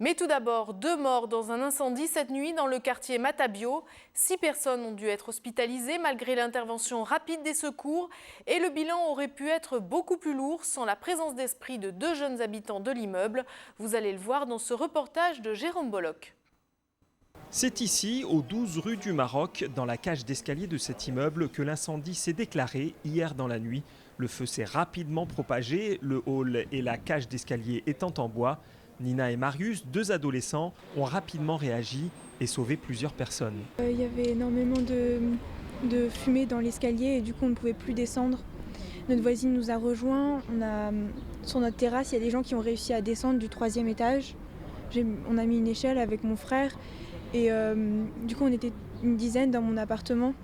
Mais tout d'abord, 2 morts dans un incendie cette nuit dans le quartier Matabio. 6 personnes ont dû être hospitalisées malgré l'intervention rapide des secours. Et le bilan aurait pu être beaucoup plus lourd sans la présence d'esprit de 2 jeunes habitants de l'immeuble. Vous allez le voir dans ce reportage de Jérôme Bolloc. C'est ici, au 12 rue du Maroc, dans la cage d'escalier de cet immeuble, que l'incendie s'est déclaré hier dans la nuit. Le feu s'est rapidement propagé, le hall et la cage d'escalier étant en bois. Nina et Marius, 2 adolescents, ont rapidement réagi et sauvé plusieurs personnes. Il y avait énormément de fumée dans l'escalier et du coup on ne pouvait plus descendre. Notre voisine nous a rejoints. Sur notre terrasse, il y a des gens qui ont réussi à descendre du 3e étage. On a mis une échelle avec mon frère et du coup on était une dizaine dans mon appartement.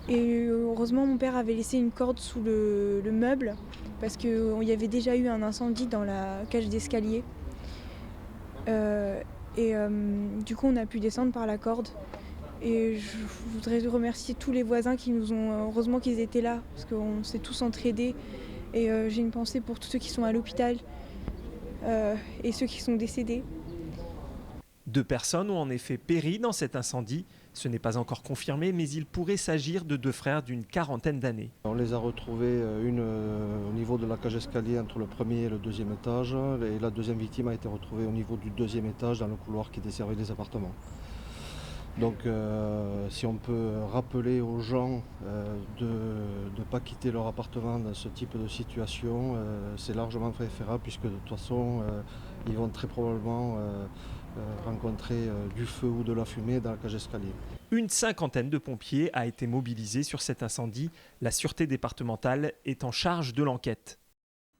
Et heureusement mon père avait laissé une corde sous le meuble parce qu'il y avait déjà eu un incendie dans la cage d'escalier. Du coup on a pu descendre par la corde. Et je voudrais remercier tous les voisins qui nous ont, heureusement qu'ils étaient là, parce qu'on s'est tous entraidés. Et j'ai une pensée pour tous ceux qui sont à l'hôpital et ceux qui sont décédés. 2 personnes ont en effet péri dans cet incendie. Ce n'est pas encore confirmé, mais il pourrait s'agir de 2 frères d'une quarantaine d'années. On les a retrouvés, une au niveau de la cage d'escalier entre le 1er et le 2e étage. Et la 2e victime a été retrouvée au niveau du 2e étage dans le couloir qui desservait les appartements. Donc si on peut rappeler aux gens de ne pas quitter leur appartement dans ce type de situation, c'est largement préférable puisque de toute façon ils vont très probablement rencontrer du feu ou de la fumée dans la cage d'escalier. Une cinquantaine de pompiers a été mobilisée sur cet incendie. La sûreté départementale est en charge de l'enquête.